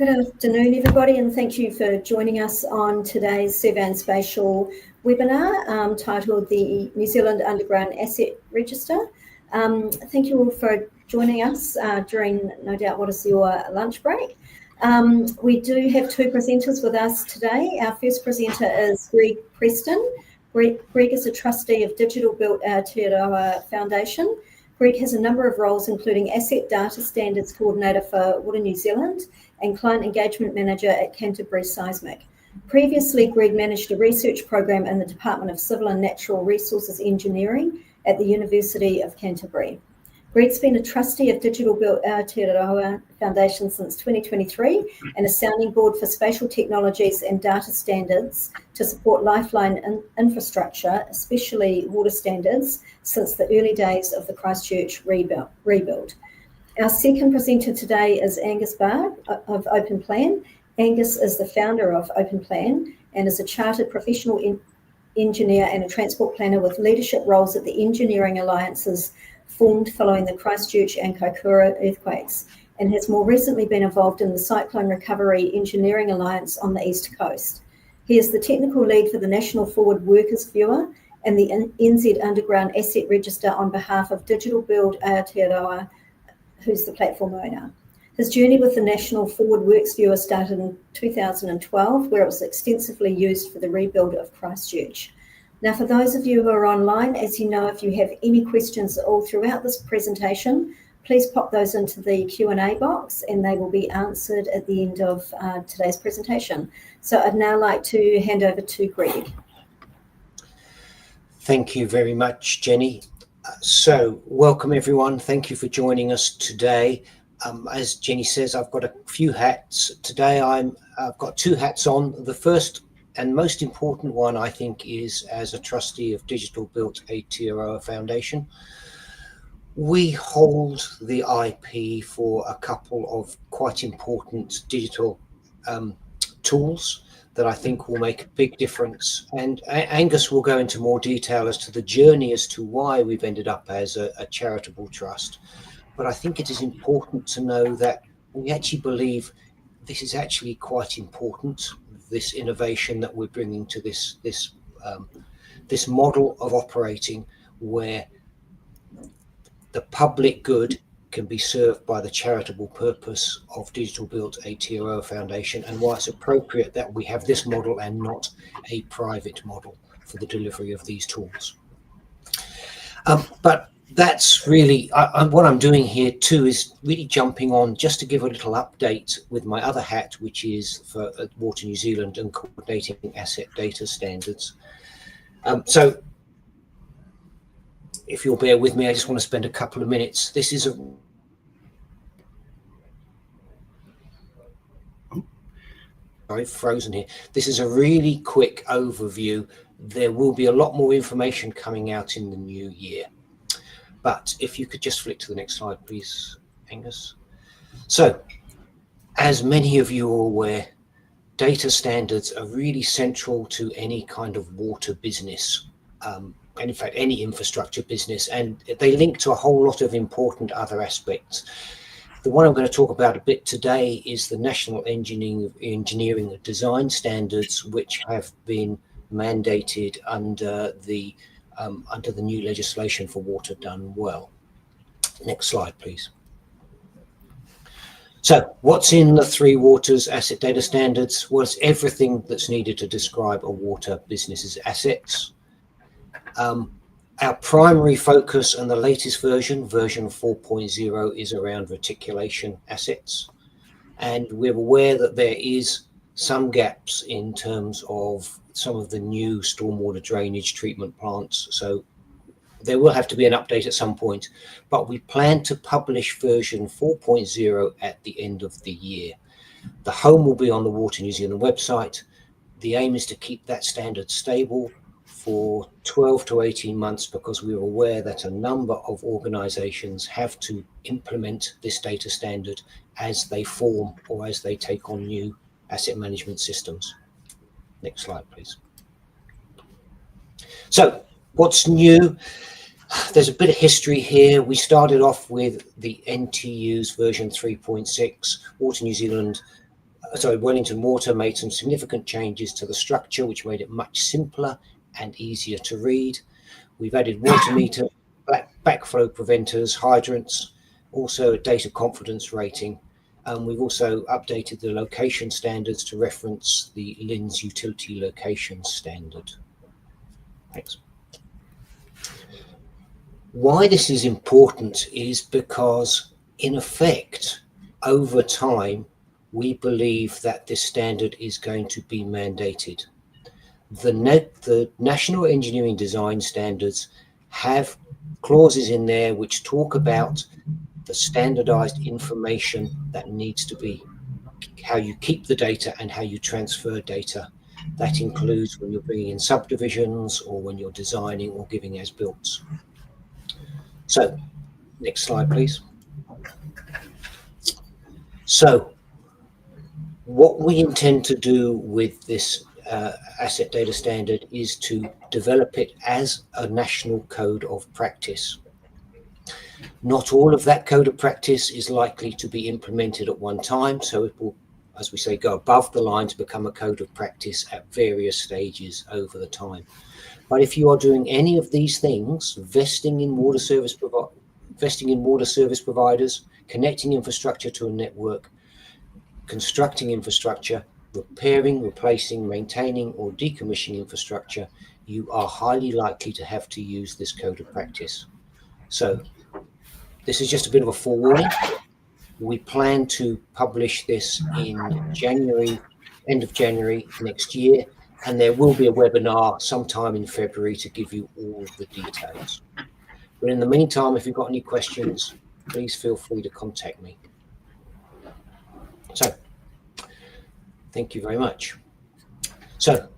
Good afternoon, everybody, and thank you for joining us on today's Survey and Spatial webinar titled the New Zealand Underground Asset Register. Thank you all for joining us during, no doubt, what is your lunch break. We do have two presenters with us today. Our first presenter is Greg Preston. Greg is a trustee of Digital Built Aotearoa Foundation. Greg has a number of roles, including Asset Data Standards Coordinator for Water New Zealand and Client Engagement Manager at Canterbury Seismic. Previously, Greg managed a research program in the Department of Civil and Natural Resources Engineering at the University of Canterbury. Greg's been a trustee of Digital Built Aotearoa Foundation since 2023 and a sounding board for spatial technologies and data standards to support lifeline infrastructure, especially water standards, since the early days of the Christchurch rebuild. Our second presenter today is Angus Barr of Open Plan. Angus is the founder of Open Plan and is a chartered professional engineer and a transport planner with leadership roles at the Engineering Alliances formed following the Christchurch and Kaikoura earthquakes, and has more recently been involved in the Cyclone Recovery Engineering Alliance on the East Coast. He is the technical lead for the National Forward Workers Viewer and the NZ Underground Asset Register on behalf of Digital Build Aotearoa, who's the platform owner. His journey with the National Forward Works Viewer started in 2012, where it was extensively used for the rebuild of Christchurch. Now, for those of you who are online, as you know, if you have any questions all throughout this presentation, please pop those into the Q&A box and they will be answered at the end of today's presentation. So I'd now like to hand over to Greg. Thank you very much, Jenny. So welcome everyone. Thank you for joining us today. As Jenny says, I've got a few hats. Today I've got two hats on. The first and most important one, I think, is as a trustee of Digital Built Aotearoa Foundation. We hold the IP for a couple of quite important digital tools that I think will make a big difference. And Angus will go into more detail as to the journey as to why we've ended up as a charitable trust. But I think it is important to know that we actually believe this is actually quite important, this innovation that we're bringing to this model of operating where the public good can be served by the charitable purpose of Digital Built Aotearoa Foundation, and why it's appropriate that we have this model and not a private model for the delivery of these tools. But that's really what I'm doing here too, is really jumping on just to give a little update with my other hat, which is for Water New Zealand and coordinating asset data standards. So if you'll bear with me, I just want to spend a couple of minutes. This is frozen here. This is a really quick overview. There will be a lot more information coming out in the new year. But if you could just flick to the next slide, please, Angus. So, as many of you are aware, data standards are really central to any kind of water business, and in fact, any infrastructure business, and they link to a whole lot of important other aspects. The one I'm going to talk about a bit today is the National Engineering Design Standards, which have been mandated under the new legislation for water done well. Next slide, please. So what's in the Three Waters Asset Data Standards? Well, it's everything that's needed to describe a water business's assets. Our primary focus and the latest version 4.0, is around reticulation assets. And we're aware that there is some gaps in terms of some of the new stormwater drainage treatment plants. So there will have to be an update at some point, but we plan to publish version 4.0 at the end of the year. The home will be on the Water New Zealand website. The aim is to keep that standard stable for 12 to 18 months, because we're aware that a number of organizations have to implement this data standard as they form or as they take on new asset management systems. Next slide, please. So what's new? There's a bit of history here. We started off with the NTU's version 3.6. Water New Zealand Wellington Water made some significant changes to the structure, which made it much simpler and easier to read. We've added water meter, backflow preventers, hydrants, also a data confidence rating. We've also updated the location standards to reference the LINS utility location standard. Thanks. Why this is important is because, in effect, over time, we believe that this standard is going to be mandated. The National Engineering Design Standards have clauses in there which talk about the standardized information that needs to be, how you keep the data and how you transfer data. That includes when you're bringing in subdivisions or when you're designing or giving as-builts. So, next slide, please. So, what we intend to do with this asset data standard is to develop it as a national code of practice. Not all of that code of practice is likely to be implemented at one time, so it will, as we say, go above the line to become a code of practice at various stages over the time. But if you are doing any of these things, investing in water service providers, connecting infrastructure to a network, constructing infrastructure, repairing, replacing, maintaining, or decommissioning infrastructure, you are highly likely to have to use this code of practice. So this is just a bit of a forewarning. We plan to publish this in January, end of January next year, and there will be a webinar sometime in February to give you all of the details. But in the meantime, if you've got any questions, please feel free to contact me. So, thank you very much. So,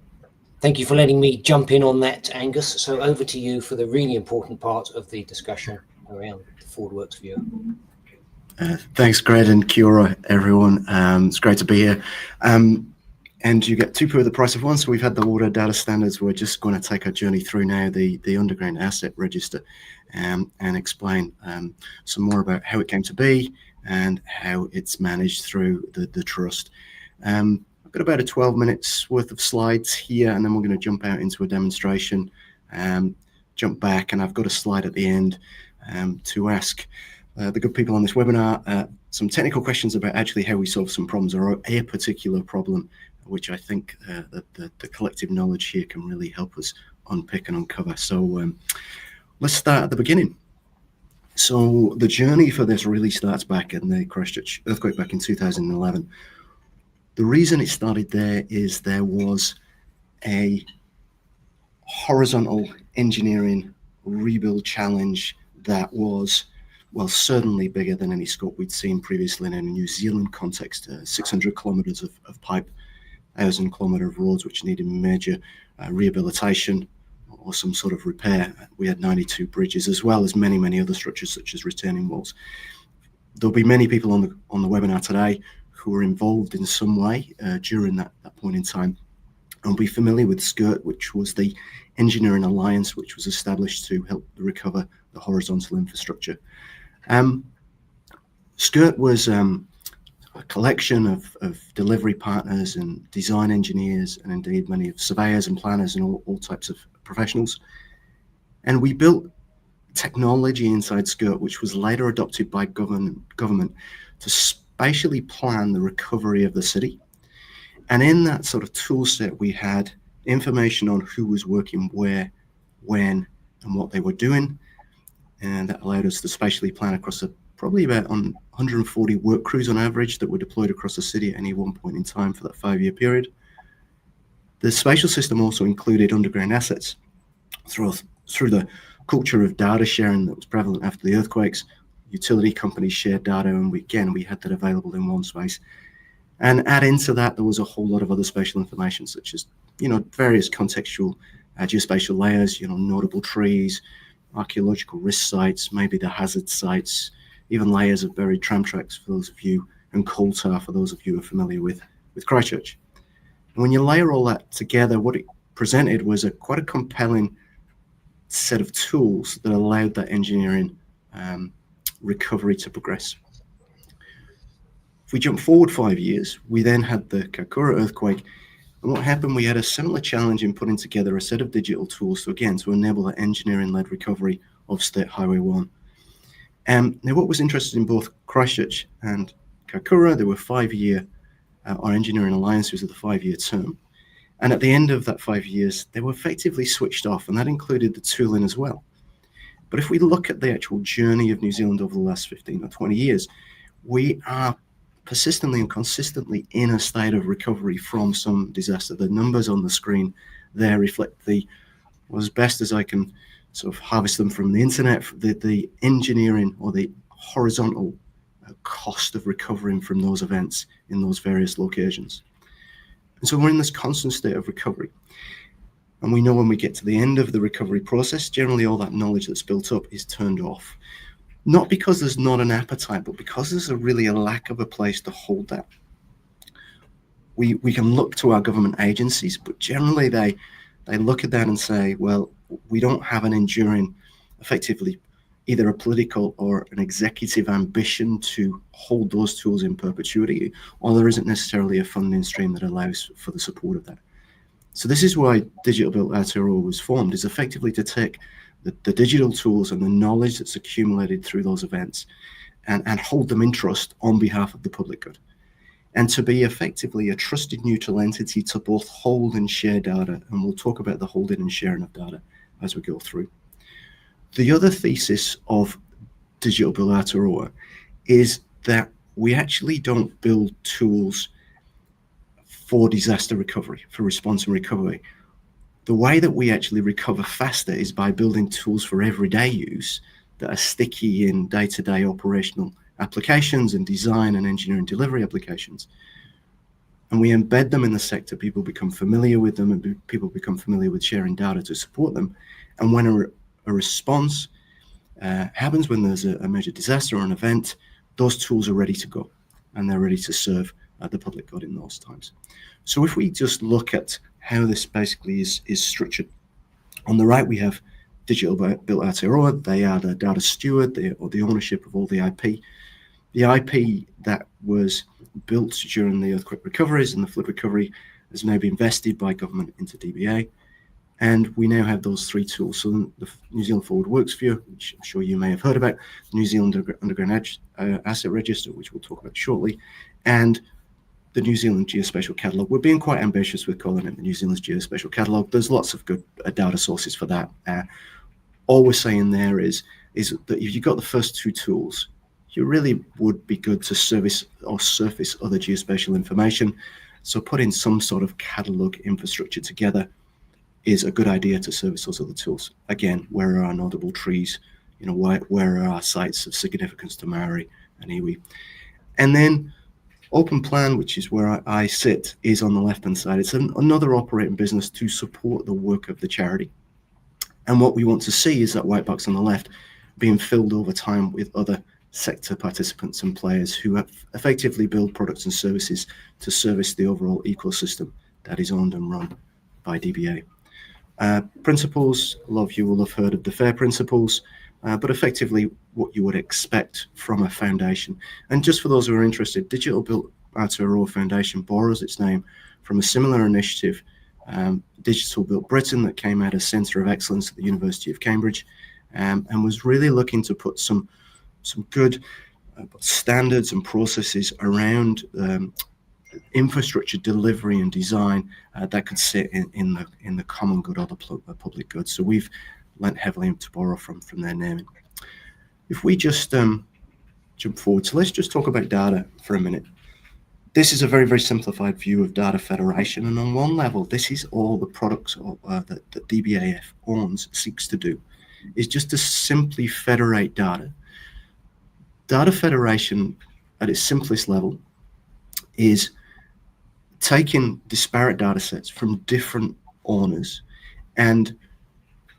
thank you for letting me jump in on that, Angus. So over to you for the really important part of the discussion around the ForwardWorks viewer. Thanks, Greg, and kia ora, everyone. It's great to be here. And you get two for the price of one. So we've had the water data standards. We're just going to take a journey through now the underground asset register and explain some more about how it came to be and how it's managed through the trust. I've got about a 12 minutes worth of slides here, and then we're going to jump out into a demonstration, jump back, and I've got a slide at the end to ask the good people on this webinar some technical questions about actually how we solve some problems or a particular problem, which I think that the collective knowledge here can really help us unpick and uncover. So let's start at the beginning. So the journey for this really starts back in the Christchurch earthquake back in 2011. The reason it started there is there was a horizontal engineering rebuild challenge that was, well, certainly bigger than any scope we'd seen previously in a New Zealand context. 600 kilometres of pipe, 1,000 kilometre of roads which needed major rehabilitation or some sort of repair. We had 92 bridges, as well as many, many other structures such as retaining walls. There'll be many people on the webinar today who were involved in some way during that point in time, and be familiar with SCIRT, which was the engineering alliance which was established to help recover the horizontal infrastructure. SCIRT was a collection of delivery partners and design engineers, and indeed many of surveyors and planners and all types of professionals. And we built technology inside SCIRT which was later adopted by government to spatially plan the recovery of the city. And in that sort of tool set, we had information on who was working where, when, and what they were doing. And that allowed us to spatially plan across probably about 140 work crews on average that were deployed across the city at any one point in time for that 5-year period. The spatial system also included underground assets through the culture of data sharing that was prevalent after the earthquakes. Utility companies shared data, and we had that available in one space. And add into that, there was a whole lot of other spatial information, such as, various contextual geospatial layers, notable trees, archaeological risk sites, maybe the hazard sites, even layers of buried tram tracks for those of you, and coal tar for those of you who are familiar with Christchurch. And when you layer all that together, what it presented was quite a compelling set of tools that allowed that engineering recovery to progress. If we jump forward 5 years, we then had the Kaikoura earthquake. And what happened, we had a similar challenge in putting together a set of digital tools to enable the engineering-led recovery of State Highway 1. Now, what was interesting in both Christchurch and Kaikoura, there were 5-year, our engineering alliances with a 5-year term. And at the end of that 5 years, they were effectively switched off, and that included the tooling as well. But if we look at the actual journey of New Zealand over the last 15 or 20 years, we are persistently and consistently in a state of recovery from some disaster. The numbers on the screen there reflect as best as I can sort of harvest them from the internet, the engineering or the horizontal cost of recovering from those events in those various locations. And so we're in this constant state of recovery. And we know when we get to the end of the recovery process, generally all that knowledge that's built up is turned off. Not because there's not an appetite, but because there's really a lack of a place to hold that. We can look to our government agencies, but generally they look at that and say, well, we don't have an enduring, effectively, either a political or an executive ambition to hold those tools in perpetuity, or there isn't necessarily a funding stream that allows for the support of that. So this is why Digital Built Aotearoa was formed, is effectively to take the digital tools and the knowledge that's accumulated through those events and hold them in trust on behalf of the public good, and to be effectively a trusted neutral entity to both hold and share data. And we'll talk about the holding and sharing of data as we go through. The other thesis of Digital Built Aotearoa is that we actually don't build tools for disaster recovery, for response and recovery. The way that we actually recover faster is by building tools for everyday use that are sticky in day-to-day operational applications and design and engineering delivery applications. And we embed them in the sector. People become familiar with them, and people become familiar with sharing data to support them. And when a response happens, when there's a major disaster or an event, those tools are ready to go, and they're ready to serve the public good in those times. So if we just look at how this basically is structured, on the right we have Digital Built Aotearoa. They are the data steward, or the ownership of all the IP. The IP that was built during the earthquake recoveries and the flood recovery has now been invested by government into DBA. And we now have those 3 tools. So the New Zealand Forward Works View, which I'm sure you may have heard about, the New Zealand Underground Asset Register, which we'll talk about shortly, and the New Zealand Geospatial Catalogue. We're being quite ambitious with calling it the New Zealand's Geospatial Catalogue. There's lots of good data sources for that. All we're saying there is that if you've got the first 2 tools, you really would be good to service or surface other geospatial information. So putting some sort of catalogue infrastructure together is a good idea to service those other tools. Again, where are our notable trees? Where are our sites of significance to Maori and iwi? And then Open Plan, which is where I sit, is on the left-hand side. It's another operating business to support the work of the charity. And what we want to see is that white box on the left being filled over time with other sector participants and players who effectively build products and services to service the overall ecosystem that is owned and run by DBA. Principles, a lot of you will have heard of the FAIR principles, but effectively what you would expect from a foundation. And just for those who are interested, Digital Built Aotearoa Foundation borrows its name from a similar initiative, Digital Built Britain, that came out of Centre of Excellence at the University of Cambridge, and was really looking to put some good standards and processes around infrastructure delivery and design that could sit in the common good or the public good. So we've lent heavily to borrow from their naming. If we just jump forward, so let's just talk about data for a minute. This is a very, very simplified view of data federation, and on one level, this is all the products that DBAF owns, seeks to do, is just to simply federate data. Data federation at its simplest level is taking disparate data sets from different owners and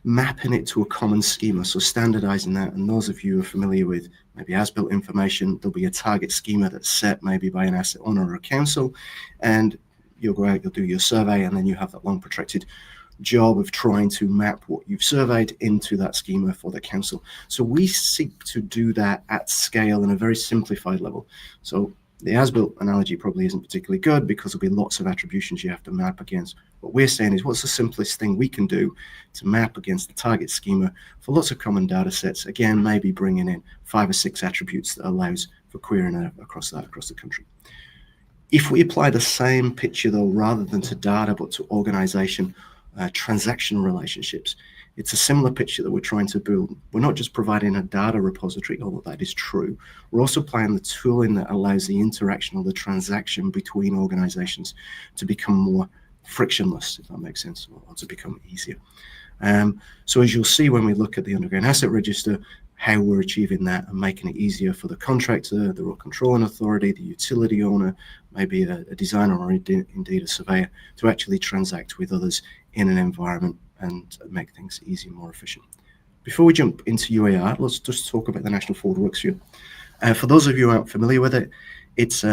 mapping it to a common schema, so standardizing that. And those of you who are familiar with maybe as-built information, there'll be a target schema that's set maybe by an asset owner or a council, and you'll go out, you'll do your survey, and then you have that long protracted job of trying to map what you've surveyed into that schema for the council. So we seek to do that at scale in a very simplified level. So The as-built analogy probably isn't particularly good because there'll be lots of attributions you have to map against. What we're saying is, what's the simplest thing we can do to map against the target schema for lots of common data sets? Again, maybe bringing in 5 or 6 attributes that allows for querying across the country. If we apply the same picture, though, rather than to data, but to organization, transactional relationships, it's a similar picture that we're trying to build. We're not just providing a data repository, although that is true. We're also applying the tooling that allows the interaction or the transaction between organizations to become more frictionless, if that makes sense, or to become easier. So as you'll see when we look at the underground asset register, how we're achieving that and making it easier for the contractor, the road controlling authority, the utility owner, maybe a designer or indeed a surveyor, to actually transact with others in an environment and make things easier and more efficient. Before we jump into UAR, let's just talk about the National Forward Works View. For those of you who aren't familiar with it, it's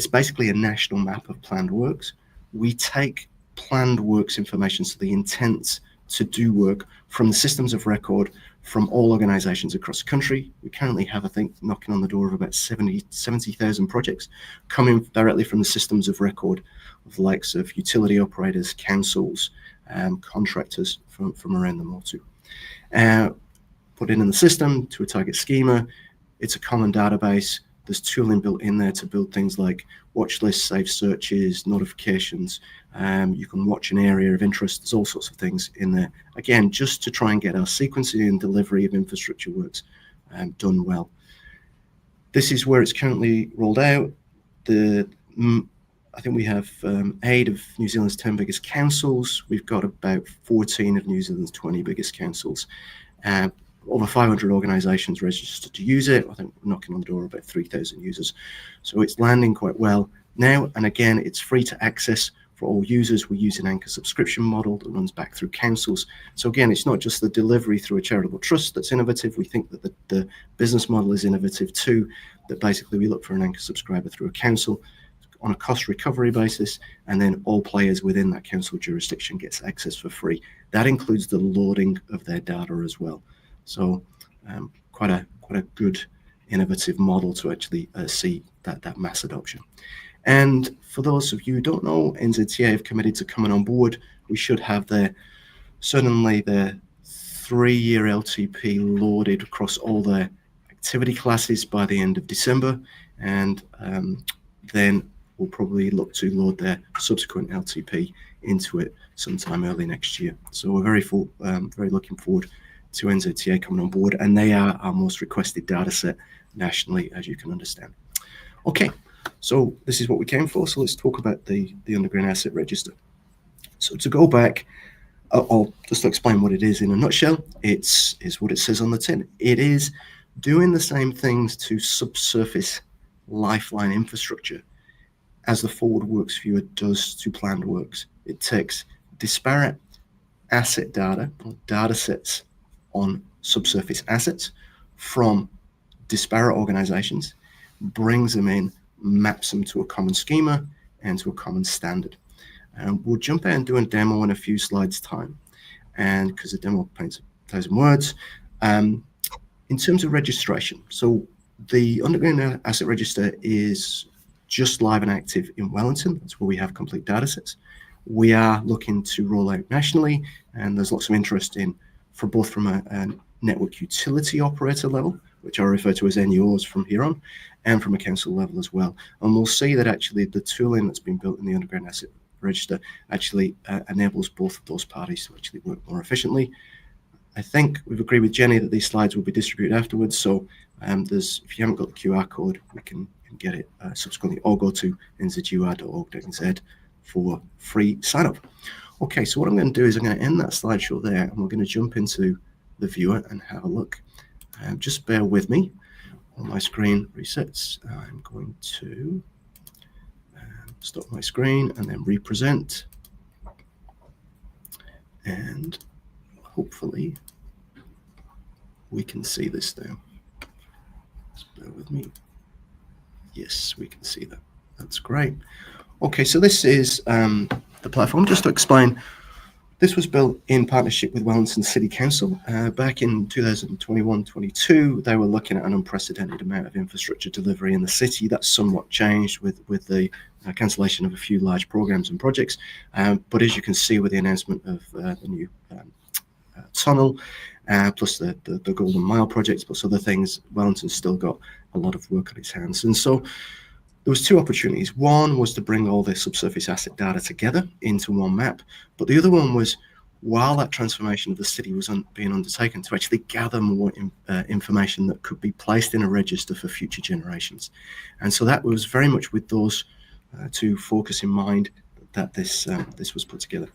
basically a national map of planned works. We take planned works information, so the intents to do work, from the systems of record from all organizations across the country. We currently have, I think, knocking on the door of about 70,000 projects coming directly from the systems of record of the likes of utility operators, councils, contractors from around them all too. Put it in the system to a target schema. It's a common database. There's tooling built in there to build things like watch lists, save searches, notifications. You can watch an area of interest. There's all sorts of things in there. Again, just to try and get our sequencing and delivery of infrastructure works done well. This is where it's currently rolled out. I think we have 8 of New Zealand's 10 biggest councils. We've got about 14 of New Zealand's 20 biggest councils. Over 500 organizations registered to use it. I think we're knocking on the door of about 3,000 users. So it's landing quite well now. And again, it's free to access for all users. We use an anchor subscription model that runs back through councils. So again, it's not just the delivery through a charitable trust that's innovative. We think that the business model is innovative too, that basically we look for an anchor subscriber through a council on a cost recovery basis, and then all players within that council jurisdiction gets access for free. That includes the loading of their data as well. So quite a good innovative model to actually see that mass adoption. And for those of you who don't know, NZTA have committed to coming on board. We should have certainly their 3-year LTP loaded across all their activity classes by the end of December, and then we'll probably look to load their subsequent LTP into it sometime early next year. So we're very looking forward to NZTA coming on board, and they are our most requested data set nationally, as you can understand. Okay, so this is what we came for. So let's talk about the underground asset register. So to go back, I'll just explain what it is in a nutshell. It's what it says on the tin. It is doing the same things to subsurface lifeline infrastructure as the Forward Works Viewer does to planned works. It takes disparate asset data or data sets on subsurface assets from disparate organizations, brings them in, maps them to a common schema and to a common standard. And we'll jump out and do a demo in a few slides time, and because the demo paints 1,000 words. In terms of registration, so the Underground Asset Register is just live and active in Wellington. That's where we have complete data sets. We are looking to roll out nationally, and there's lots of interest from a network utility operator level, which I refer to as NUOs from here on, and from a council level as well. And we'll see that actually the tooling that's been built in the Underground Asset Register actually enables both of those parties to actually work more efficiently. I think we've agreed with Jenny that these slides will be distributed afterwards. So if you haven't got the QR code, we can get it subsequently, or go to nzur.org.nz for free sign up. Okay, so what I'm going to do is I'm going to end that slideshow there, and we're going to jump into the viewer and have a look. Just bear with me while my screen resets. I'm going to stop my screen and then represent, and hopefully we can see this now. Just bear with me. Yes, we can see that. That's great. Okay, so this is the platform. Just to explain This was built in partnership with Wellington City Council. Back in 2021-22, they were looking at an unprecedented amount of infrastructure delivery in the city. That's somewhat changed with the cancellation of a few large programs and projects. But as you can see with the announcement of the new tunnel, plus the Golden Mile project, plus other things, Wellington's still got a lot of work on its hands. And so there was two opportunities. One was to bring all the subsurface asset data together into one map, but the other one was, while that transformation of the city was being undertaken, to actually gather more information that could be placed in a register for future generations. And so that was very much with those two focus in mind that this was put together.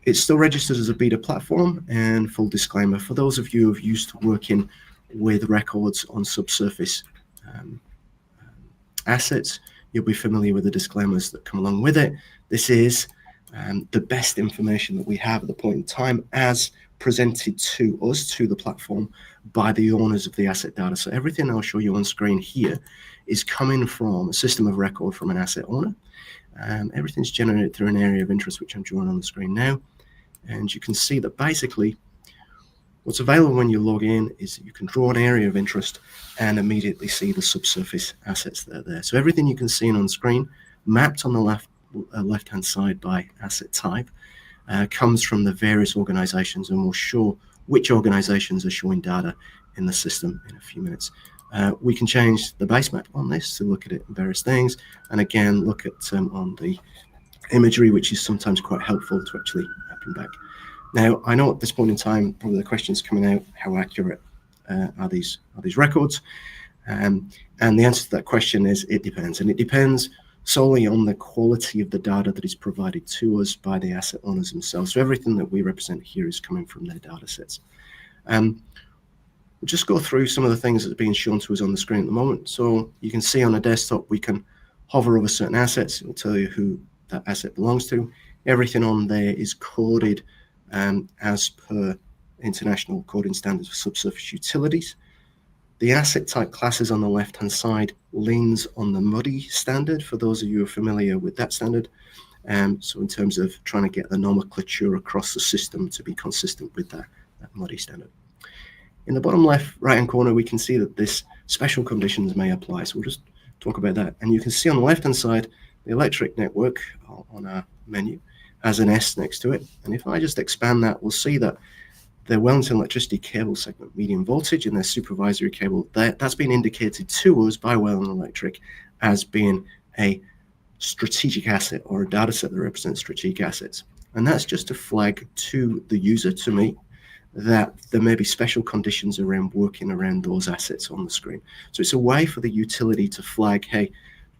It's still registered as a beta platform, and full disclaimer, for those of you who are used to working with records on subsurface assets, you'll be familiar with the disclaimers that come along with it. This is the best information that we have at the point in time as presented to us, to the platform, by the owners of the asset data. So everything I'll show you on screen here is coming from a system of record from an asset owner. Everything's generated through an area of interest, which I'm drawing on the screen now. And you can see that basically what's available when you log in is that you can draw an area of interest and immediately see the subsurface assets that are there. So everything you can see on screen, mapped on the left-hand side by asset type, comes from the various organizations, and we'll show which organizations are showing data in the system in a few minutes. We can change the base map on this to look at it in various things, and again look at on the imagery, which is sometimes quite helpful to actually mapping back. Now, I know at this point in time, probably the question's coming out, how accurate are these records? And the answer to that question is it depends. And it depends solely on the quality of the data that is provided to us by the asset owners themselves. So everything that we represent here is coming from their data sets. We'll just go through some of the things that are being shown to us on the screen at the moment. So you can see on a desktop, we can hover over certain assets. It will tell you who that asset belongs to. Everything on there is coded as per international coding standards for subsurface utilities. The asset type classes on the left-hand side leans on the MUDI standard, for those of you who are familiar with that standard. So in terms of trying to get the nomenclature across the system to be consistent with that MUDI standard. In the bottom left right-hand corner, we can see that this special conditions may apply. So we'll just talk about that. And you can see on the left-hand side, the electric network on our menu has an S next to it. And if I just expand that, we'll see that the Wellington electricity cable segment medium voltage and their supervisory cable, that's been indicated to us by Wellington Electric as being a strategic asset, or a data set that represents strategic assets. And that's just a flag to the user, to me, that there may be special conditions around working around those assets on the screen. So it's a way for the utility to flag, hey,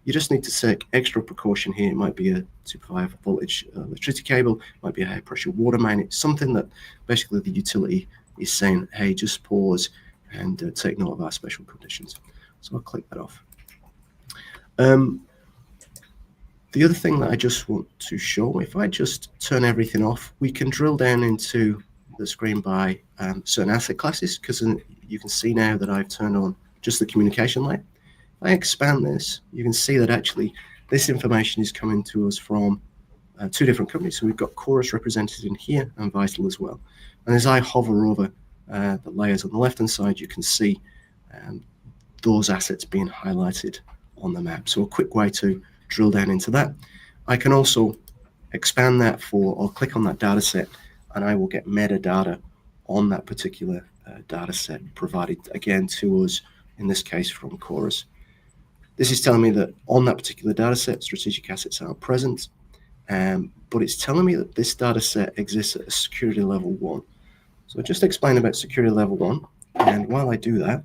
you just need to take extra precaution here. It might be a super high voltage electricity cable, it might be a high pressure water main. It's something that basically the utility is saying, hey, just pause and take note of our special conditions. So I'll click that off. The other thing that I just want to show, if I just turn everything off, we can drill down into the screen by certain asset classes, because you can see now that I've turned on just the communication layer. If I expand this, you can see that actually this information is coming to us from two different companies. So we've got Chorus represented in here and Vital as well. And as I hover over the layers on the left-hand side, you can see those assets being highlighted on the map. So a quick way to drill down into that. I can also expand that or click on that data set, and I will get metadata on that particular data set provided again to us, in this case from Chorus. This is telling me that on that particular data set, strategic assets are present, but it's telling me that this data set exists at a security level 1. So I'll just explain about security level 1, and while I do that,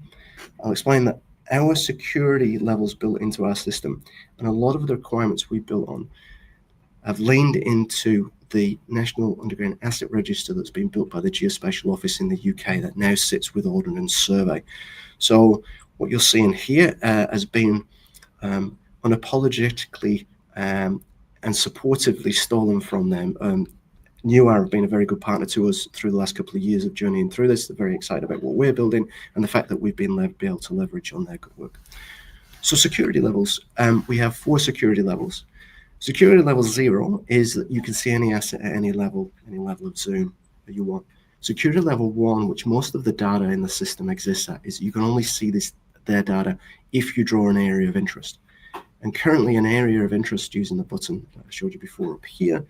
I'll explain that our security levels built into our system, and a lot of the requirements we built on, have leaned into the National Underground Asset Register that's been built by the Geospatial Office in the UK that now sits with Ordnance Survey. So what you're seeing here has been unapologetically and supportively stolen from them. NUAR have been a very good partner to us through the last couple of years of journeying through this. They're very excited about what we're building and the fact that we've been able to leverage on their good work. So security levels, we have 4 security levels. Security level 0 is that you can see any asset at any level of zoom that you want. Security level 1, which most of the data in the system exists at, is you can only see their data if you draw an area of interest. And currently an area of interest using the button that I showed you before up here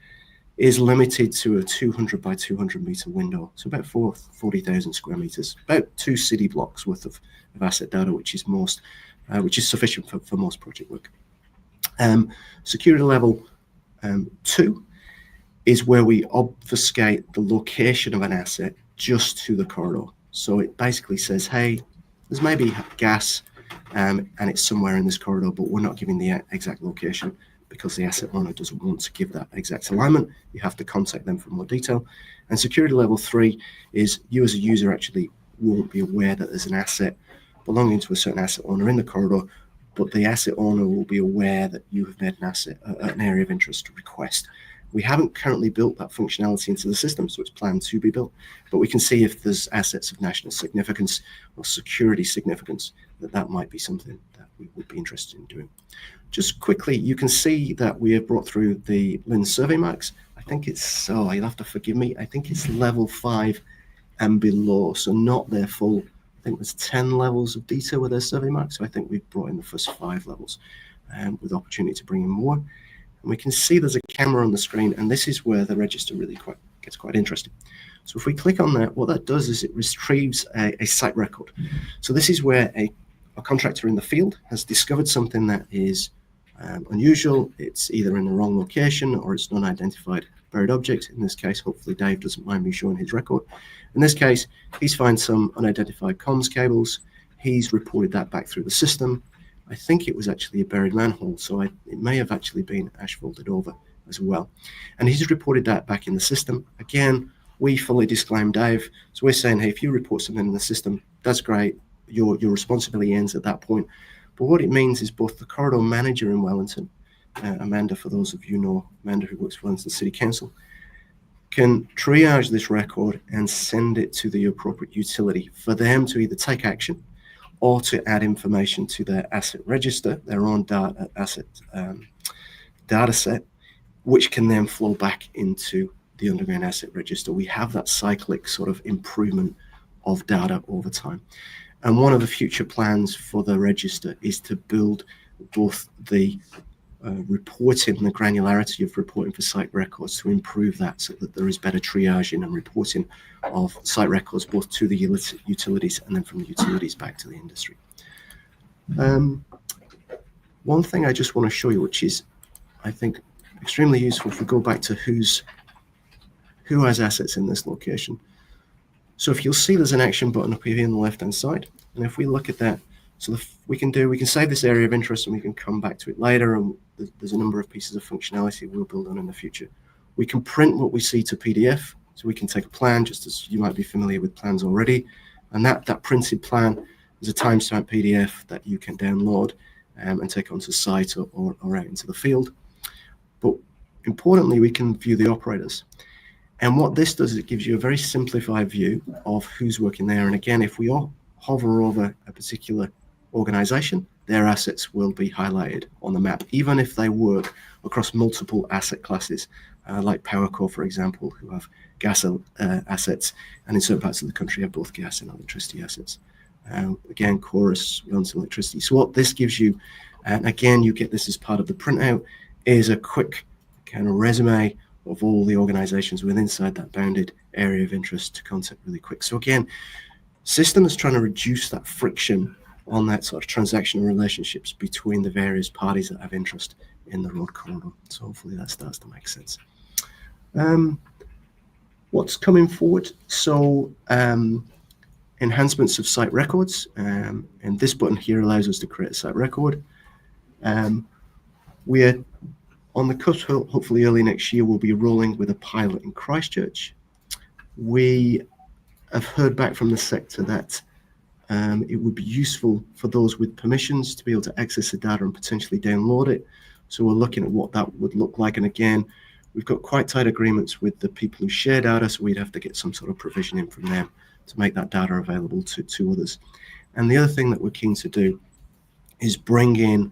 is limited to a 200 by 200 meter window. So about 40,000 square meters, about 2 city blocks worth of asset data, which is sufficient for most project work. Security level 2 is where we obfuscate the location of an asset just to the corridor. So it basically says, hey, there's maybe gas and it's somewhere in this corridor, but we're not giving the exact location because the asset owner doesn't want to give that exact alignment. You have to contact them for more detail. And security level 3 is you as a user actually won't be aware that there's an asset belonging to a certain asset owner in the corridor, but the asset owner will be aware that you have made an area of interest request. We haven't currently built that functionality into the system, so it's planned to be built, but we can see if there's assets of national significance or security significance, that might be something that we would be interested in doing. Just quickly, you can see that we have brought through the Lynn survey marks. I think it's, you'll have to forgive me, I think it's level 5 and below, so not their full. I think there's 10 levels of detail with their survey marks, so I think we've brought in the first 5 levels with opportunity to bring in more. And we can see there's a camera on the screen, and this is where the register really gets quite interesting. So if we click on that, what that does is it retrieves a site record. So this is where a contractor in the field has discovered something that is unusual. It's either in the wrong location or it's an unidentified buried object. In this case, hopefully Dave doesn't mind me showing his record. In this case, he's found some unidentified comms cables. He's reported that back through the system. I think it was actually a buried manhole, so it may have actually been asphalted over as well. And he's reported that back in the system. Again, we fully disclaim Dave. So we're saying, hey, if you report something in the system, that's great. Your responsibility ends at that point. But what it means is both the corridor manager in Wellington, Amanda, for those of you know Amanda who works for Wellington City Council, can triage this record and send it to the appropriate utility for them to either take action or to add information to their asset register, their own data set, which can then flow back into the underground asset register. We have that cyclic sort of improvement of data over time. And one of the future plans for the register is to build both the reporting, the granularity of reporting for site records, to improve that so that there is better triaging and reporting of site records both to the utilities and then from the utilities back to the industry. One thing I just want to show you, which is I think extremely useful if we go back to who has assets in this location. So if you'll see there's an action button up here on the left hand side, and if we look at that, so we can save this area of interest and we can come back to it later, and there's a number of pieces of functionality we'll build on in the future. We can print what we see to PDF, so we can take a plan, just as you might be familiar with plans already, and that printed plan is a timestamp PDF that you can download and take onto site or out into the field. But importantly, we can view the operators. And what this does is it gives you a very simplified view of who's working there. And again, if we all hover over a particular organization, their assets will be highlighted on the map, even if they work across multiple asset classes, like PowerCo, for example, who have gas assets, and in certain parts of the country have both gas and electricity assets. Again, Chorus runs electricity. So what this gives you, and again, you get this as part of the printout, is a quick kind of resume of all the organizations within inside that bounded area of interest to contact really quick. So again, system is trying to reduce that friction on that sort of transactional relationships between the various parties that have interest in the road corridor. So hopefully that starts to make sense. What's coming forward? So enhancements of site records, and this button here allows us to create a site record. We're on the cusp, hopefully early next year, we'll be rolling with a pilot in Christchurch. We have heard back from the sector that it would be useful for those with permissions to be able to access the data and potentially download it. So we're looking at what that would look like. And again, we've got quite tight agreements with the people who share data, so we'd have to get some sort of provisioning from them to make that data available to others. And the other thing that we're keen to do is bring in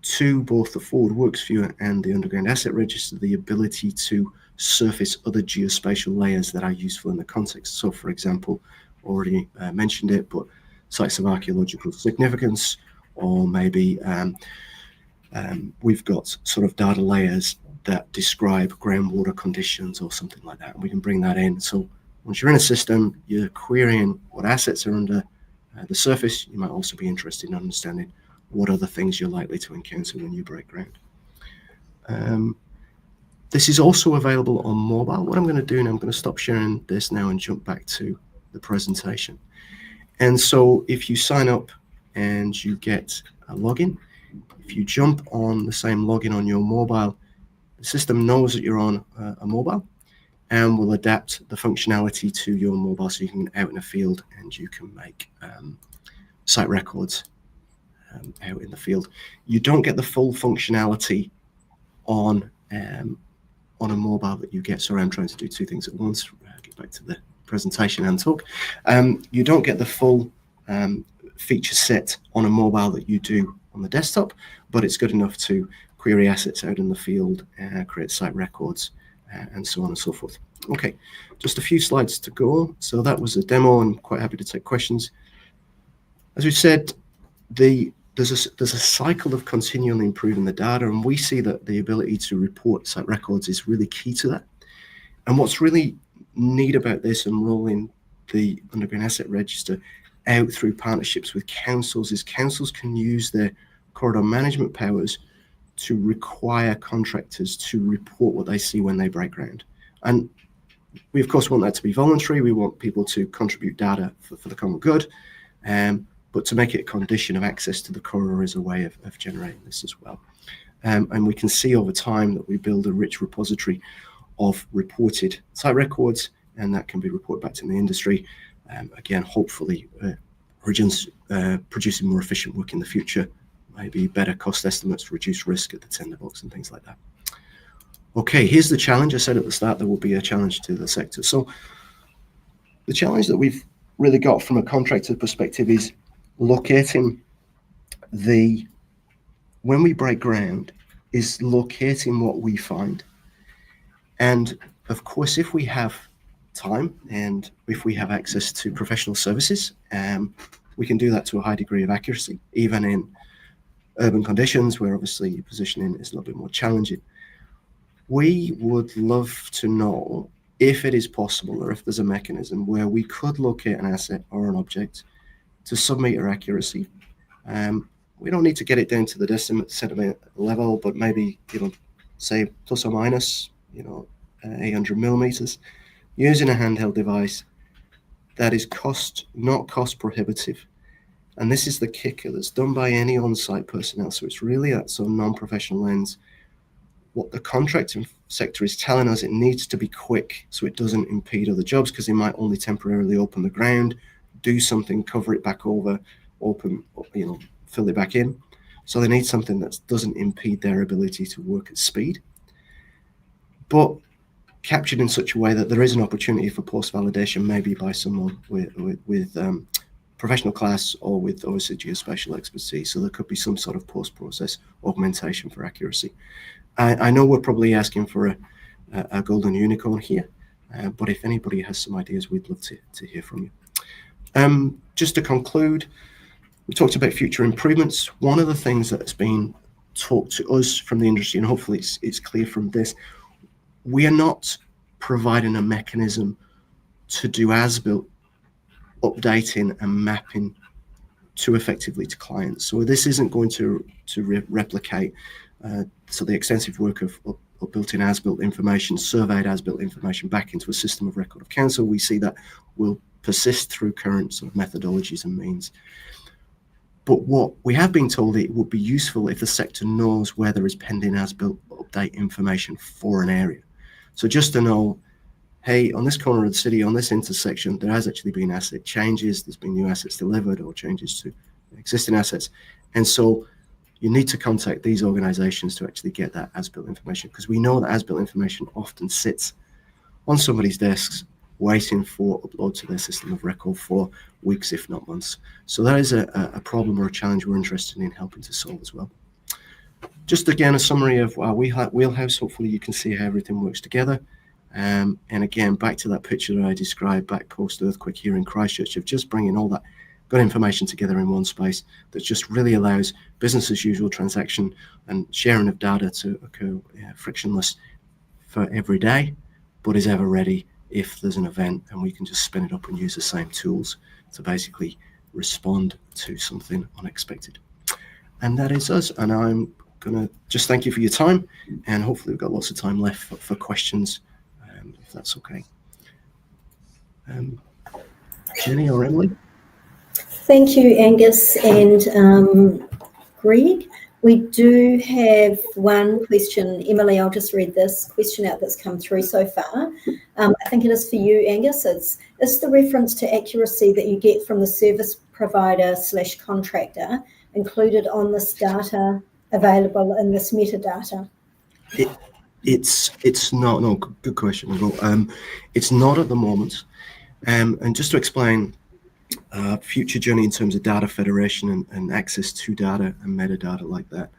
to both the forward works viewer and the underground asset register the ability to surface other geospatial layers that are useful in the context. So, for example, already mentioned it, but sites of archaeological significance, or maybe we've got sort of data layers that describe groundwater conditions or something like that, and we can bring that in. So once you're in a system, you're querying what assets are under the surface. You might also be interested in understanding what other things you're likely to encounter when you break ground. This is also available on mobile. What I'm going to do now, I'm going to stop sharing this now and jump back to the presentation. And so if you sign up and you get a login, if you jump on the same login on your mobile, the system knows that you're on a mobile and will adapt the functionality to your mobile, so you can get out in the field and you can make site records out in the field. You don't get the full functionality on a mobile that you get. Sorry, I'm trying to do two things at once. Get back to the presentation and talk. You don't get the full feature set on a mobile that you do on the desktop, but it's good enough to query assets out in the field, create site records, and so on and so forth. Okay, just a few slides to go. So that was a demo. I'm quite happy to take questions. As we said, there's a cycle of continually improving the data, and we see that the ability to report site records is really key to that. And what's really neat about this and rolling the underground asset register out through partnerships with councils is councils can use their corridor management powers to require contractors to report what they see when they break ground. And we of course want that to be voluntary. We want people to contribute data for the common good, but to make it a condition of access to the corridor is a way of generating this as well. And we can see over time that we build a rich repository of reported site records, and that can be reported back to the industry. Again, hopefully producing more efficient work in the future, maybe better cost estimates, reduce risk at the tender box and things like that. Okay, here's the challenge. I said at the start there will be a challenge to the sector. So the challenge that we've really got from a contractor perspective is locating when we break ground, is locating what we find. And of course, if we have time and if we have access to professional services, we can do that to a high degree of accuracy, even in urban conditions where obviously positioning is a little bit more challenging. We would love to know if it is possible, or if there's a mechanism where we could locate an asset or an object to sub-meter accuracy. We don't need to get it down to the decimal centimeter level, but maybe, say plus or minus, 800 millimeters, using a handheld device that is not cost prohibitive. And this is the kicker, that's done by any on-site personnel. So it's really that sort of non-professional lens. What the contracting sector is telling us, it needs to be quick so it doesn't impede other jobs, because they might only temporarily open the ground, do something, cover it back over, open, fill it back in. So they need something that doesn't impede their ability to work at speed, but captured in such a way that there is an opportunity for post-validation, maybe by someone with professional class or with obviously geospatial expertise. So there could be some sort of post-process augmentation for accuracy. I know we're probably asking for a golden unicorn here, but if anybody has some ideas, we'd love to hear from you. Just to conclude, we talked about future improvements. One of the things that's been talked to us from the industry, and hopefully it's clear from this, we are not providing a mechanism to do as-built updating and mapping too effectively to clients. So this isn't going to replicate the extensive work of built-in as-built information, surveyed as-built information back into a system of record of council. We see that will persist through current sort of methodologies and means. But what we have been told, it would be useful if the sector knows where there is pending as-built update information for an area. So just to know, hey, on this corner of the city, on this intersection, there has actually been asset changes, there's been new assets delivered or changes to existing assets. And so you need to contact these organizations to actually get that as-built information, because we know that as-built information often sits on somebody's desks waiting for upload to their system of record for weeks, if not months. So that is a problem or a challenge we're interested in helping to solve as well. just again, a summary of our wheelhouse. Hopefully you can see how everything works together. And again, back to that picture that I described back post-earthquake here in Christchurch, of just bringing all that good information together in one space that just really allows business as usual transaction and sharing of data to occur frictionless for every day, but is ever ready if there's an event, and we can just spin it up and use the same tools to basically respond to something unexpected. And that is us. And I'm going to just thank you for your time, and hopefully we've got lots of time left for questions, if that's okay. Jenny or Emily? Thank you, Angus and Greg. We do have one question. Emily, I'll just read this question out that's come through so far. I think it is for you, Angus. It's the reference to accuracy that you get from the service provider / contractor included on this data available in this metadata? It's not. No, good question. It's not at the moment. And just to explain, future journey in terms of data federation and access to data and metadata like that.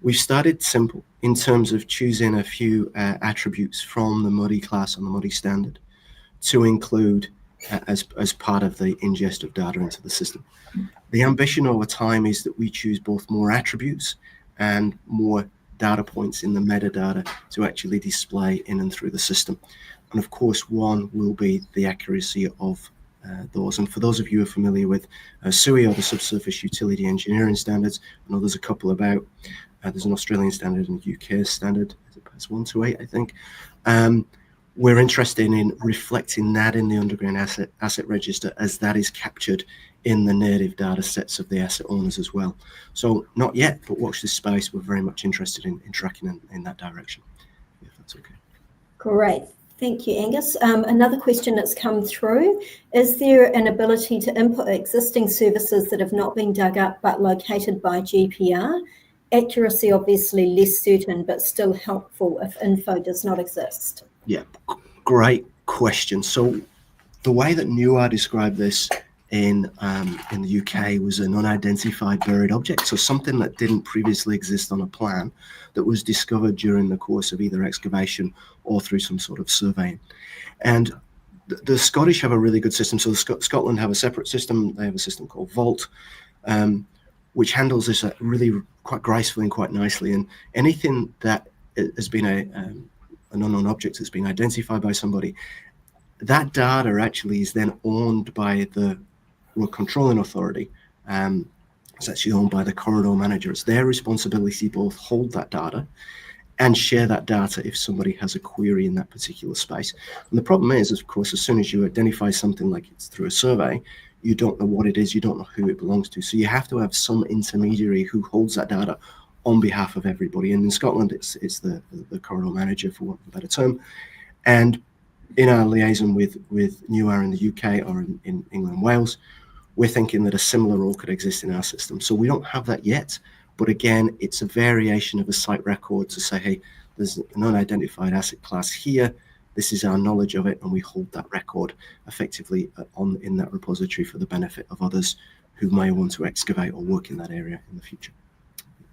We've started simple in terms of choosing a few attributes from the Muddy class and the Muddy standard to include as part of the ingest of data into the system. The ambition over time is that we choose both more attributes and more data points in the metadata to actually display in and through the system. And of course, one will be the accuracy of those. And for those of you who are familiar with SUI, or the Subsurface Utility Engineering Standards, I know there's a couple about. There's an Australian standard and a UK standard, it's 1 to 8, I think. We're interested in reflecting that in the underground asset register, as that is captured in the native data sets of the asset owners as well. So not yet, but watch this space. We're very much interested in tracking in that direction, if that's okay. Great. Thank you, Angus. Another question that's come through, is there an ability to input existing services that have not been dug up but located by GPR? Accuracy obviously less certain, but still helpful if info does not exist. Yeah, great question. So the way that NUAR described this in the UK was an unidentified buried object, so something that didn't previously exist on a plan that was discovered during the course of either excavation or through some sort of surveying. And the Scottish have a really good system. So Scotland have a separate system. They have a system called Vault, which handles this really quite gracefully and quite nicely. And anything that has been an unknown object that's been identified by somebody, that data actually is then owned by the road controlling authority. It's actually owned by the corridor manager. It's their responsibility to both hold that data and share that data if somebody has a query in that particular space. And the problem is, of course, as soon as you identify something like it's through a survey, you don't know what it is, you don't know who it belongs to. So you have to have some intermediary who holds that data on behalf of everybody. And in Scotland, it's the corridor manager, for want of a better term. And in our liaison with NUAR in the UK or in England and Wales, we're thinking that a similar role could exist in our system. So we don't have that yet, but again, it's a variation of a site record to say, hey, there's an unidentified asset class here, this is our knowledge of it, and we hold that record effectively in that repository for the benefit of others who may want to excavate or work in that area in the future.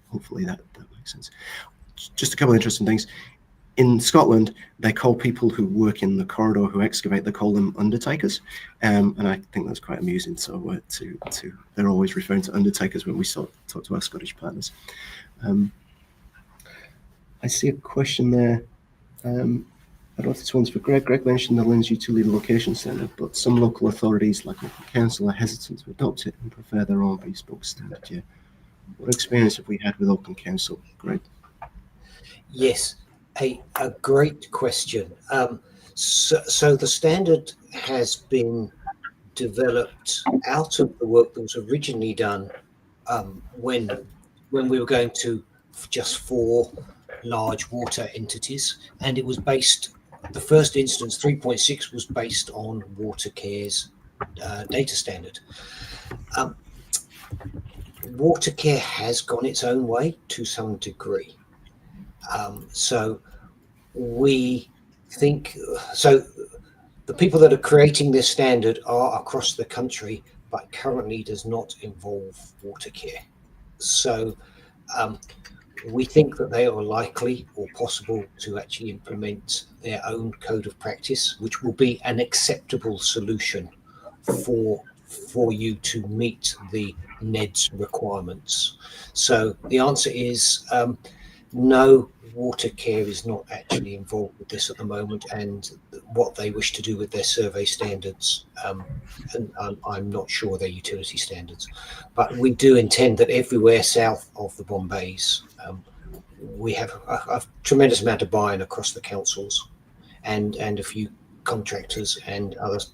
Hopefully that makes sense. Just a couple of interesting things. In Scotland, they call people who work in the corridor, who excavate, they call them undertakers, and I think that's quite amusing. So they're always referring to undertakers when we talk to our Scottish partners. I see a question there. I don't know if this one's for Greg. Greg mentioned the Linz Utility Location Standard, but some local authorities, like Open Council, are hesitant to adopt it and prefer their own bespoke standard. Yeah. What experience have we had with Open Council, Greg? Yes. A great question. So the standard has been developed out of the work that was originally done when we were going to just 4 large water entities, and it was based, the first instance 3.6 was based on Watercare's data standard. Watercare has gone its own way to some degree. So we think, so the people that are creating this standard are across the country, but currently does not involve Watercare. So We think that they are likely or possible to actually implement their own code of practice, which will be an acceptable solution for you to meet the NED's requirements. So the answer is no, water care is not actually involved with this at the moment, and what they wish to do with their survey standards, and I'm not sure their utility standards, but we do intend that everywhere south of the Bombays, we have a tremendous amount of buy-in across the councils and a few contractors and others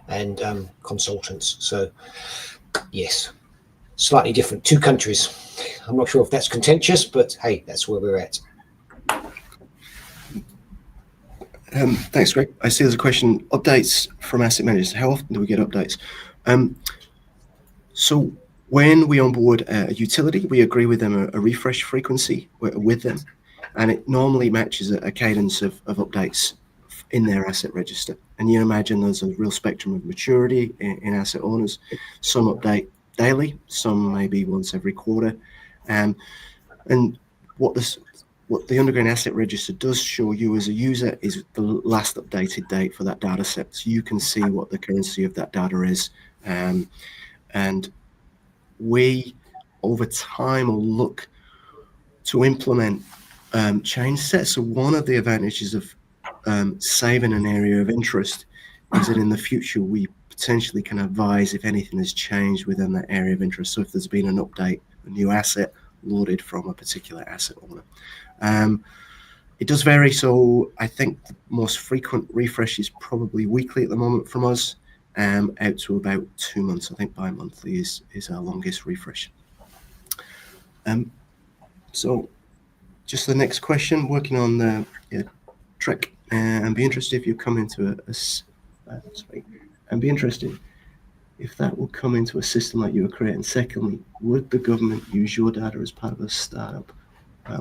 and consultants. So yes, slightly different, two countries. I'm not sure if that's contentious, but hey, that's where we're at. Thanks, Greg. I see there's a question. Updates from asset managers. How often do we get updates? So when we onboard a utility, we agree with them a refresh frequency with them, and it normally matches a cadence of updates in their asset register. And you imagine there's a real spectrum of maturity in asset owners. Some update daily, some maybe once every quarter. And what the underground asset register does show you as a user is the last updated date for that data set. So you can see what the currency of that data is. And we, over time, will look to implement change sets. So one of the advantages of saving an area of interest is that in the future, we potentially can advise if anything has changed within that area of interest. So if there's been an update, a new asset loaded from a particular asset owner. It does vary, so I think the most frequent refresh is probably weekly at the moment from us, out to about 2 months. I think bi-monthly is our longest refresh. So just the next question, working on the trick, and be interested if you come into and be interested if that will come into a system like you were creating. Secondly, would the government use your data as part of a startup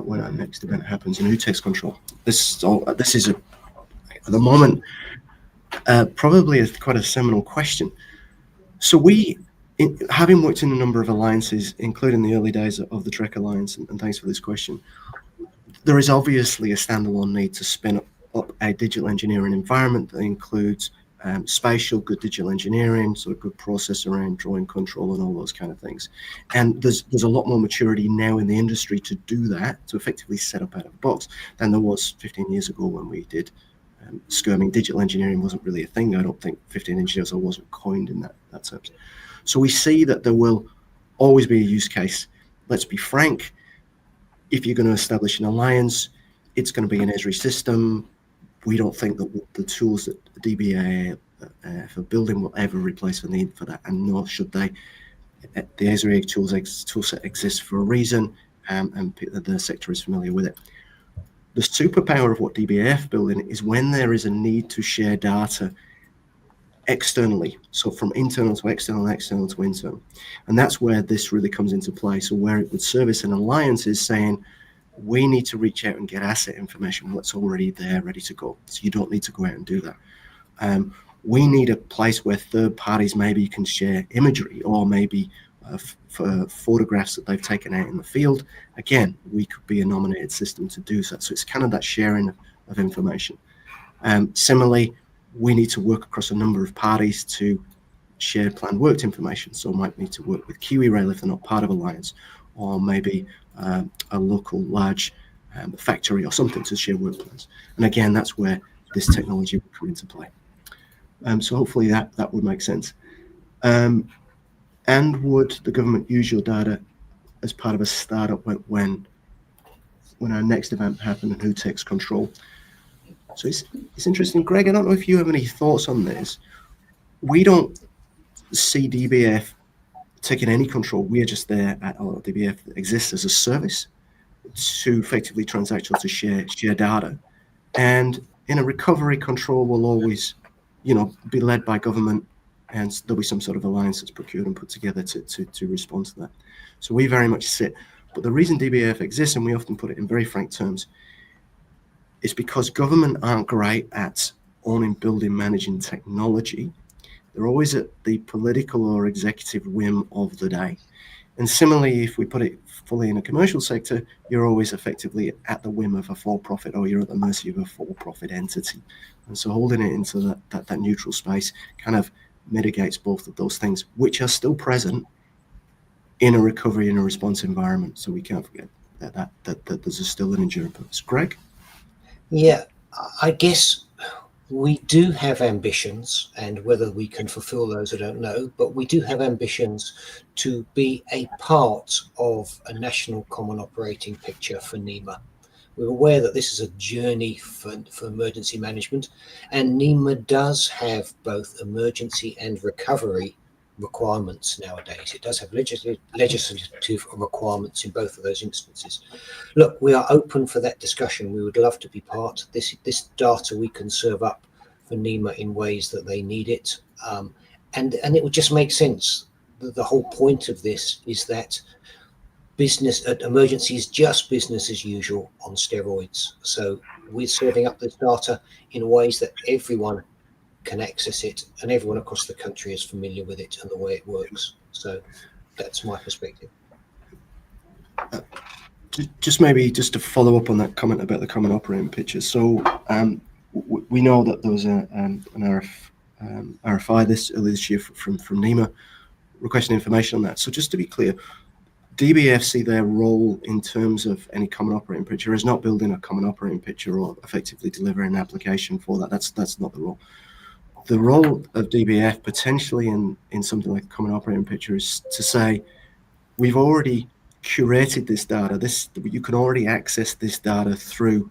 when our next event happens, and who takes control? This is at the moment probably quite a seminal question. So having worked in a number of alliances, including the early days of the Trek Alliance, and thanks for this question, there is obviously a standalone need to spin up a digital engineering environment that includes spatial, good digital engineering, sort of good process around drawing control and all those kind of things. And there's a lot more maturity now in the industry to do that, to effectively set up out of the box, than there was 15 years ago when we did skirming. Digital engineering wasn't really a thing. I don't think 15 years ago wasn't coined in that terms. So we see that there will always be a use case. Let's be frank, if you're going to establish an alliance, it's going to be an Esri system. We don't think that the tools that the DBA for building will ever replace the need for that, and nor should they. The Esri toolset exists for a reason, and the sector is familiar with it. The superpower of what DBAF building is when there is a need to share data externally, so from internal to external and external to internal. And that's where this really comes into play. So where it would service an alliance is saying, we need to reach out and get asset information that's already there, ready to go. So you don't need to go out and do that. We need a place where third parties maybe can share imagery, or maybe for photographs that they've taken out in the field. Again, we could be a nominated system to do that. So it's kind of that sharing of information. Similarly, we need to work across a number of parties to share planned worked information. So might need to work with Kiwi Rail if they're not part of Alliance, or maybe a local large factory or something to share work plans. And again, that's where this technology will come into play. So hopefully that would make sense. And would the government use your data as part of a startup when our next event happens, and who takes control? So it's interesting, Greg. I don't know if you have any thoughts on this. We don't see DBF taking any control. We are just there DBF exists as a service to effectively transact or to share data. And in a recovery, control will always, be led by government, and there'll be some sort of alliance that's procured and put together to respond to that. So we very much sit. But the reason DBF exists, and we often put it in very frank terms, is because government aren't great at owning, building, managing technology. They're always at the political or executive whim of the day. And similarly, if we put it fully in a commercial sector, you're always effectively at the whim of a for-profit, or you're at the mercy of a for-profit entity. And so holding it into that neutral space kind of mitigates both of those things, which are still present in a recovery and a response environment. So we can't forget that there's still an enduring purpose. Greg? Yeah, I guess we do have ambitions, and whether we can fulfill those, I don't know, but we do have ambitions to be a part of a national common operating picture for NEMA. We're aware that this is a journey for emergency management, and NEMA does have both emergency and recovery requirements nowadays. It does have legislative requirements in both of those instances. Look, we are open for that discussion. We would love to be part. This data we can serve up for NEMA in ways that they need it, and it would just make sense. The whole point of this is that business emergency is just business as usual on steroids. So we're serving up this data in ways that everyone can access it, and everyone across the country is familiar with it and the way it works. So that's my perspective. Just to follow up on that comment about the common operating picture. So we know that there was an RFI earlier this year from NEMA requesting information on that. So just to be clear, DBF see their role in terms of any common operating picture as not building a common operating picture or effectively delivering an application for that. That's not the role. The role of DBF potentially in something like a common operating picture is to say, we've already curated this data. You can already access this data through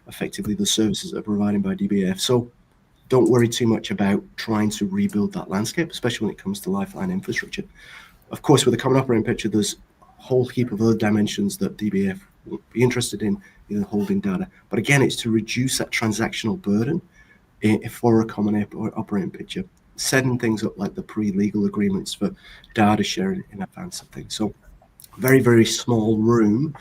effectively the services that are provided by DBF. So don't worry too much about trying to rebuild that landscape, especially when it comes to lifeline infrastructure. Of course, with a common operating picture, there's whole heap of other dimensions that DBF will be interested in holding data. But again, it's to reduce that transactional burden for a common operating picture, setting things up like the pre-legal agreements for data sharing in advance of things. So very, very small room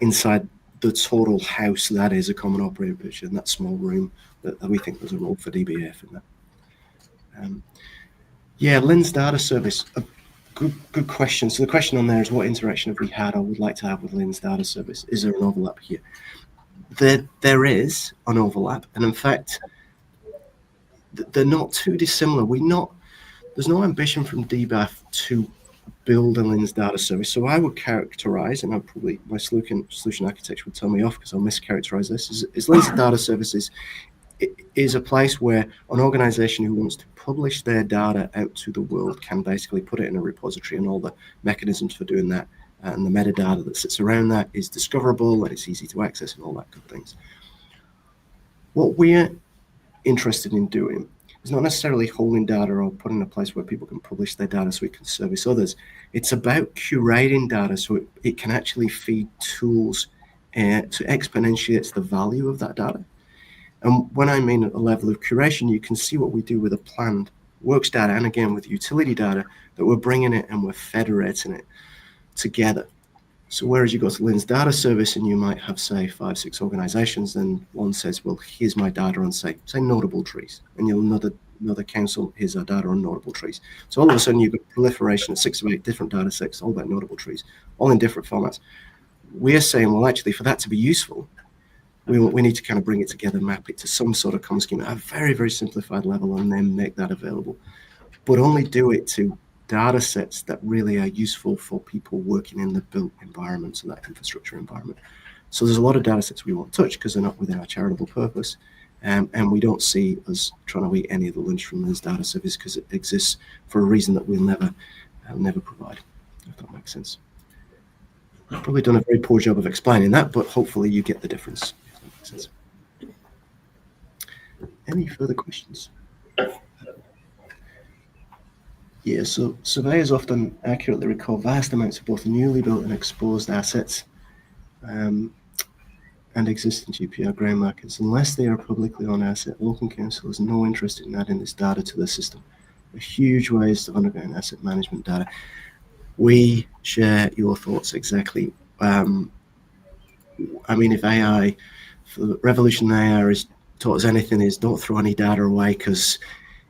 inside the total house that is a common operating picture, and that small room that we think there's a role for DBF in that. Lynn's data service. Good question. So the question on there is, what interaction have we had or would like to have with Lynn's data service? Is there an overlap here? There is an overlap, and in fact, they're not too dissimilar. There's no ambition from DBAF to build a Lynn's data service. So I would characterize, and my solution architecture would tell me off because I'll mischaracterize this, is Lynn's data services is a place where an organization who wants to publish their data out to the world can basically put it in a repository, and all the mechanisms for doing that and the metadata that sits around that is discoverable and it's easy to access and all that good things. What we're interested in doing is not necessarily holding data or putting a place where people can publish their data so it can service others. It's about curating data so it can actually feed tools to exponentiate the value of that data. And when I mean at a level of curation, you can see what we do with a planned works data, and again with utility data, that we're bringing it and we're federating it together. So whereas you go to Lynn's data service and you might have, say, 5-6 organizations, then one says, well, here's my data on, say notable trees, and you'll another council, here's our data on notable trees. So all of a sudden you've got proliferation of 6 or 8 different data sets, all about notable trees, all in different formats. We're saying, well, actually, for that to be useful, we need to kind of bring it together, map it to some sort of common scheme at a very, very simplified level, and then make that available. But only do it to data sets that really are useful for people working in the built environment, so that infrastructure environment. So there's a lot of data sets we won't touch because they're not within our charitable purpose. And we don't see us trying to eat any of the lunch from this data service because it exists for a reason that we'll never provide, if that makes sense. I've probably done a very poor job of explaining that, but hopefully you get the difference. Sense. Any further questions? Yeah, so surveyors often accurately recall vast amounts of both newly built and exposed assets and existing GPR ground markets. Unless they are a publicly owned asset, local council has no interest in adding this data to the system. A huge waste of underground asset management data. We share your thoughts exactly. I mean, if AI, the revolution AI has taught us anything, is don't throw any data away, because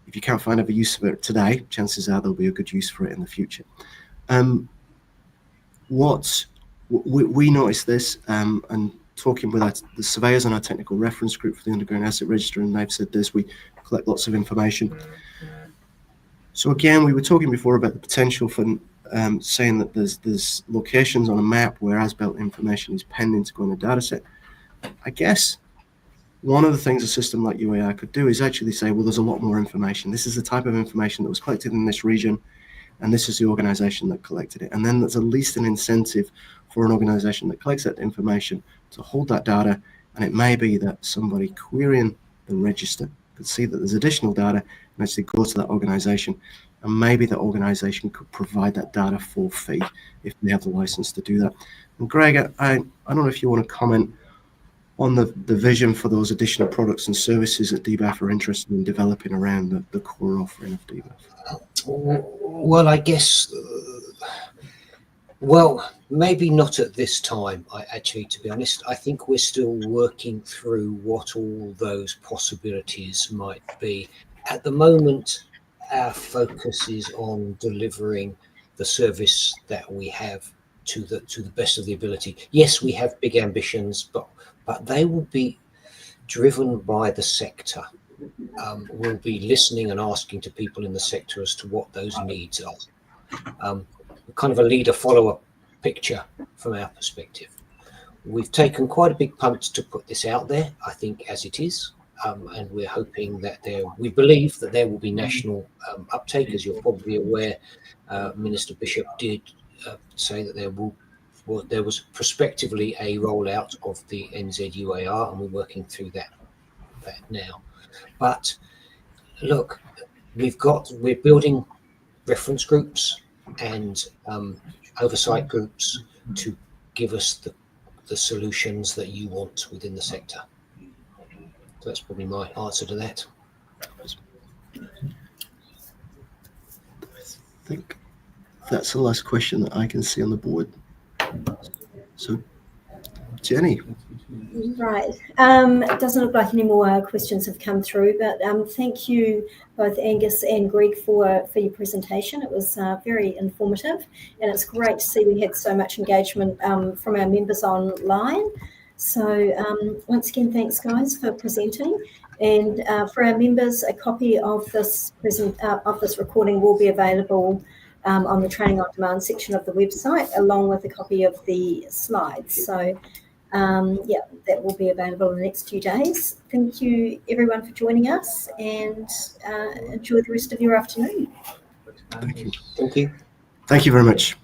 if you can't find a use for it today, chances are there'll be a good use for it in the future. what we noticed this, and talking with the surveyors on our technical reference group for the Underground Asset Register, and they've said this, we collect lots of information. So again, we were talking before about the potential for saying that there's locations on a map where as-built information is pending to go in a data set. I guess one of the things a system like UAR could do is actually say, well, there's a lot more information. This is the type of information that was collected in this region, and this is the organization that collected it. And then there's at least an incentive for an organization that collects that information to hold that data. And it may be that somebody querying the register could see that there's additional data and actually go to that organization. And maybe that organization could provide that data for fee if they have the license to do that. And Greg, I don't know if you want to comment on the vision for those additional products and services that DBAF are interested in developing around the core offering of DBAF. Well, I guess, well, maybe not at this time. Actually, to be honest, I think we're still working through what all those possibilities might be. At the moment, our focus is on delivering the service that we have to the best of the ability. Yes, we have big ambitions, but they will be driven by the sector. We'll be listening and asking to people in the sector as to what those needs are. Kind of a leader-follower picture from our perspective. We've taken quite a big punt to put this out there, I think, as it is, and we're hoping that we believe that there will be national uptake. As you're probably aware, Minister Bishop did say that there was prospectively a rollout of the NZ-UAR, and we're working through that now. But look, we're building reference groups and oversight groups to give us the solutions that you want within the sector. So that's probably my answer to that. I think that's the last question that I can see on the board. So, Jenny. Right. It doesn't look like any more questions have come through, but thank you both Angus and Greg for your presentation. It was very informative, and it's great to see we had so much engagement from our members online. So once again, thanks guys for presenting. And for our members, a copy of this recording will be available on the Training on Demand section of the website, along with a copy of the slides. So yeah, that will be available in the next few days. Thank you everyone for joining us, and enjoy the rest of your afternoon. Thank you. Thank you. Thank you very much.